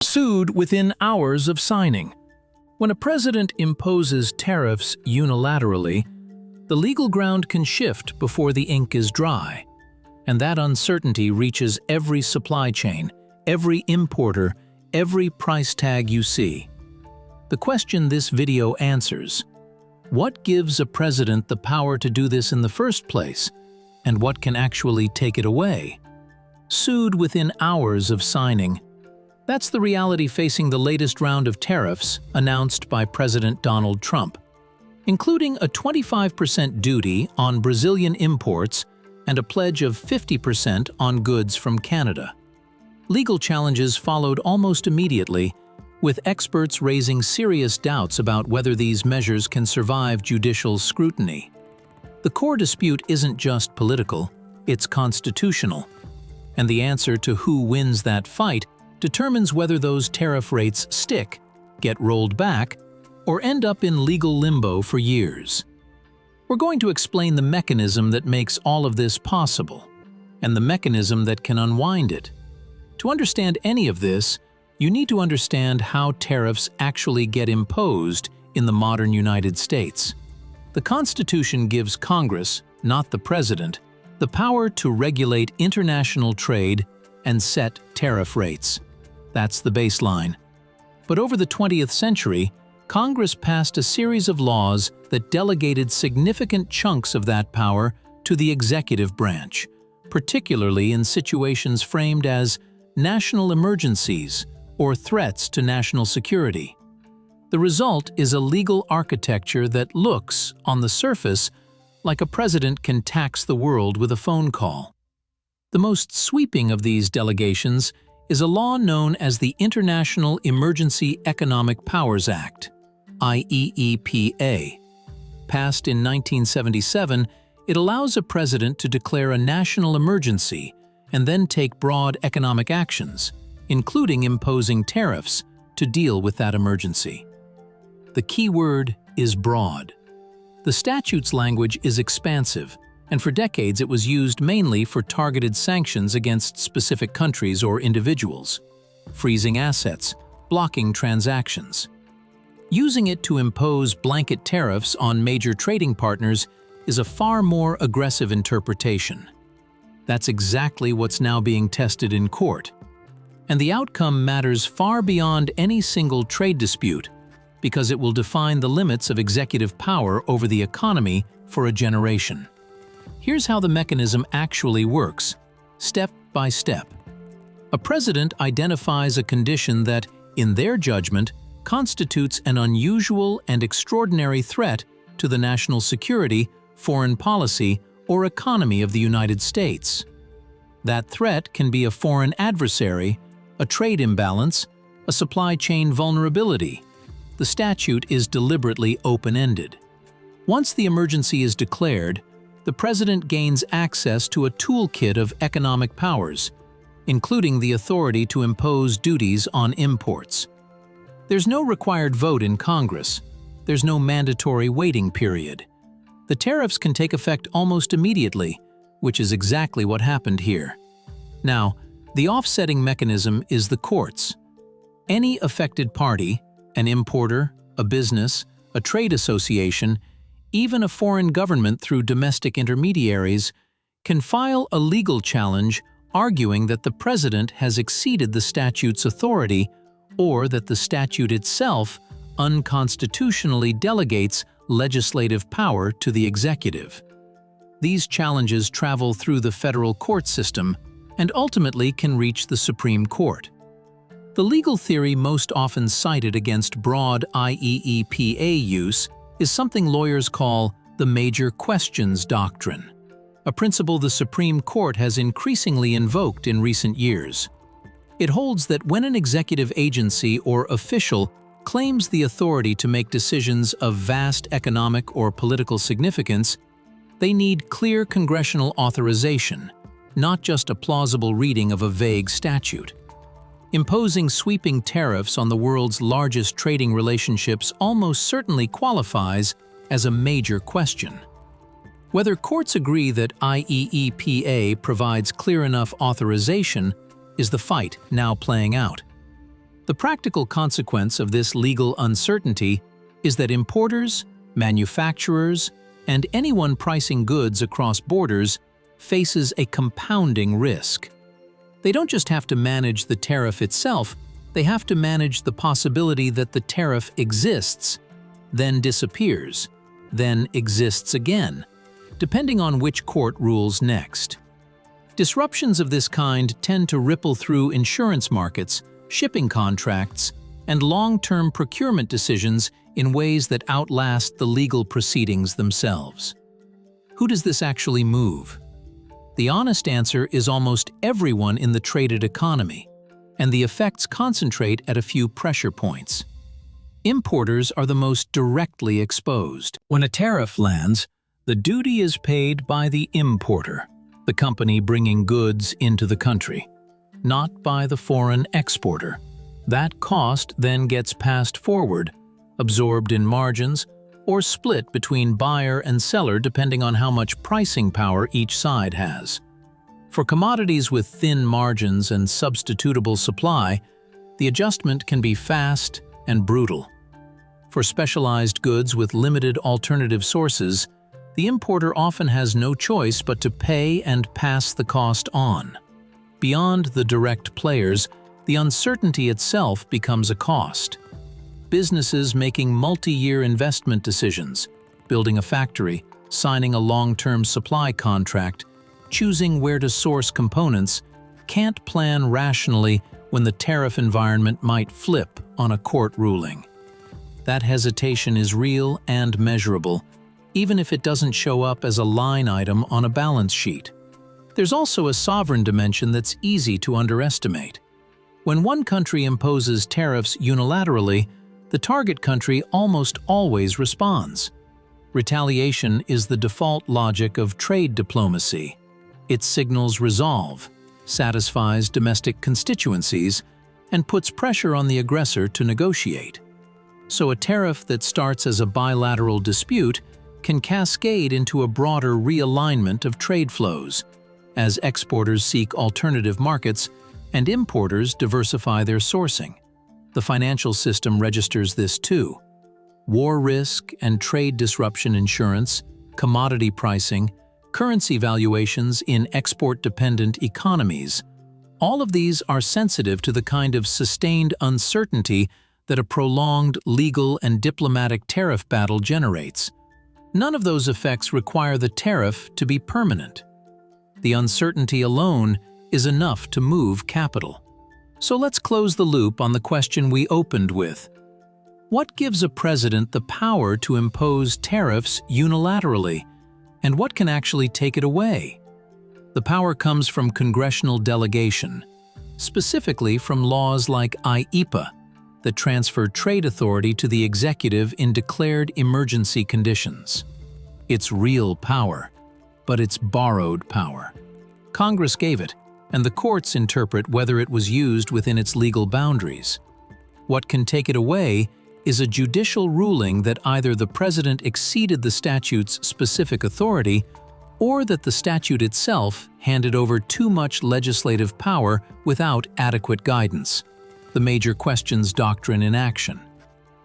sued within hours of signing. When a president imposes tariffs unilaterally, the legal ground can shift before the ink is dry, and that uncertainty reaches every supply chain, every importer, every price tag you see. The question this video answers: what gives a president the power to do this in the first place, and what can actually take it away? Sued within hours of signing. That's the reality facing the latest round of tariffs announced by President Donald Trump, including a 25% duty on Brazilian imports and a pledge of 50% on goods from Canada. Legal challenges followed almost immediately, with experts raising serious doubts about whether these measures can survive judicial scrutiny. The core dispute isn't just political, it's constitutional, and the answer to who wins that fight determines whether those tariff rates stick, get rolled back, or end up in legal limbo for years. We're going to explain the mechanism that makes all of this possible, and the mechanism that can unwind it. To understand any of this, you need to understand how tariffs actually get imposed in the modern United States. The Constitution gives Congress, not the President, the power to regulate international trade and set tariff rates. That's the baseline. But over the 20th century, Congress passed a series of laws that delegated significant chunks of that power to the executive branch, particularly in situations framed as national emergencies or threats to national security. The result is a legal architecture that looks, on the surface, like a president can tax the world with a phone call. The most sweeping of these delegations is a law known as the International Emergency Economic Powers Act, IEEPA. Passed in 1977, it allows a president to declare a national emergency and then take broad economic actions, including imposing tariffs, to deal with that emergency. The key word is broad. The statute's language is expansive, and for decades it was used mainly for targeted sanctions against specific countries or individuals, freezing assets, blocking transactions. Using it to impose blanket tariffs on major trading partners is a far more aggressive interpretation. That's exactly what's now being tested in court. And the outcome matters far beyond any single trade dispute, because it will define the limits of executive power over the economy for a generation. Here's how the mechanism actually works, step by step. A president identifies a condition that, in their judgment, constitutes an unusual and extraordinary threat to the national security, foreign policy, or economy of the United States. That threat can be a foreign adversary, a trade imbalance, a supply chain vulnerability. The statute is deliberately open-ended. Once the emergency is declared, the president gains access to a toolkit of economic powers, including the authority to impose duties on imports. There's no required vote in Congress. There's no mandatory waiting period. The tariffs can take effect almost immediately, which is exactly what happened here. Now, the offsetting mechanism is the courts. Any affected party, an importer, a business, a trade association, even a foreign government through domestic intermediaries, can file a legal challenge arguing that the president has exceeded the statute's authority or that the statute itself unconstitutionally delegates legislative power to the executive. These challenges travel through the federal court system and ultimately can reach the Supreme Court. The legal theory most often cited against broad IEEPA use is something lawyers call the major questions doctrine, a principle the Supreme Court has increasingly invoked in recent years. It holds that when an executive agency or official claims the authority to make decisions of vast economic or political significance, they need clear congressional authorization, not just a plausible reading of a vague statute. Imposing sweeping tariffs on the world's largest trading relationships almost certainly qualifies as a major question. Whether courts agree that IEEPA provides clear enough authorization is the fight now playing out. The practical consequence of this legal uncertainty is that importers, manufacturers, and anyone pricing goods across borders faces a compounding risk. They don't just have to manage the tariff itself, they have to manage the possibility that the tariff exists, then disappears, then exists again, depending on which court rules next. Disruptions of this kind tend to ripple through insurance markets, shipping contracts, and long-term procurement decisions in ways that outlast the legal proceedings themselves. Who does this actually move? The honest answer is almost everyone in the traded economy, and the effects concentrate at a few pressure points. Importers are the most directly exposed. When a tariff lands, the duty is paid by the importer, the company bringing goods into the country, not by the foreign exporter. That cost then gets passed forward, absorbed in margins, or split between buyer and seller depending on how much pricing power each side has. For commodities with thin margins and substitutable supply, the adjustment can be fast and brutal. For specialized goods with limited alternative sources, the importer often has no choice but to pay and pass the cost on. Beyond the direct players, the uncertainty itself becomes a cost. Businesses making multi-year investment decisions, building a factory, signing a long-term supply contract, choosing where to source components, can't plan rationally when the tariff environment might flip on a court ruling. That hesitation is real and measurable, even if it doesn't show up as a line item on a balance sheet. There's also a sovereign dimension that's easy to underestimate. When one country imposes tariffs unilaterally, the target country almost always responds. Retaliation is the default logic of trade diplomacy. It signals resolve, satisfies domestic constituencies, and puts pressure on the aggressor to negotiate. So a tariff that starts as a bilateral dispute can cascade into a broader realignment of trade flows, as exporters seek alternative markets and importers diversify their sourcing. The financial system registers this too. War risk and trade disruption insurance, commodity pricing, currency valuations in export-dependent economies, all of these are sensitive to the kind of sustained uncertainty that a prolonged legal and diplomatic tariff battle generates. None of those effects require the tariff to be permanent. The uncertainty alone is enough to move capital. So let's close the loop on the question we opened with. What gives a president the power to impose tariffs unilaterally, and what can actually take it away? The power comes from congressional delegation, specifically from laws like IEEPA that transfer trade authority to the executive in declared emergency conditions. It's real power, but it's borrowed power. Congress gave it, and the courts interpret whether it was used within its legal boundaries. What can take it away is a judicial ruling that either the president exceeded the statute's specific authority or that the statute itself handed over too much legislative power without adequate guidance. The major questions doctrine in action.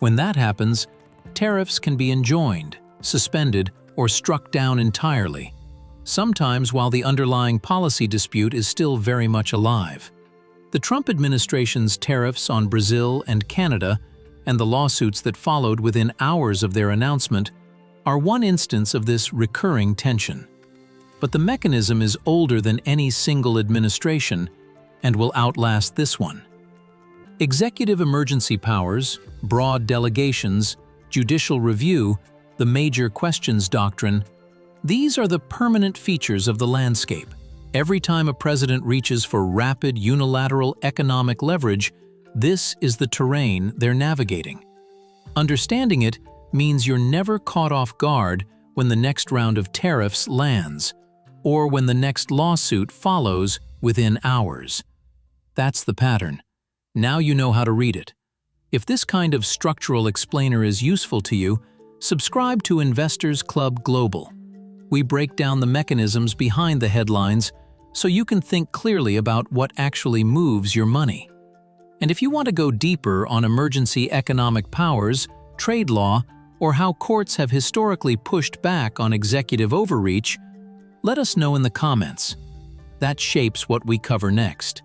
When that happens, tariffs can be enjoined, suspended, or struck down entirely, sometimes while the underlying policy dispute is still very much alive. The Trump administration's tariffs on Brazil and Canada, and the lawsuits that followed within hours of their announcement, are one instance of this recurring tension. But the mechanism is older than any single administration and will outlast this one. Executive emergency powers, broad delegations, judicial review, the major questions doctrine, these are the permanent features of the landscape. Every time a president reaches for rapid unilateral economic leverage, this is the terrain they're navigating. Understanding it means you're never caught off guard when the next round of tariffs lands, or when the next lawsuit follows within hours. That's the pattern. Now you know how to read it. If this kind of structural explainer is useful to you, subscribe to Investors Club Global. We break down the mechanisms behind the headlines so you can think clearly about what actually moves your money. And if you want to go deeper on emergency economic powers, trade law, or how courts have historically pushed back on executive overreach, let us know in the comments. That shapes what we cover next.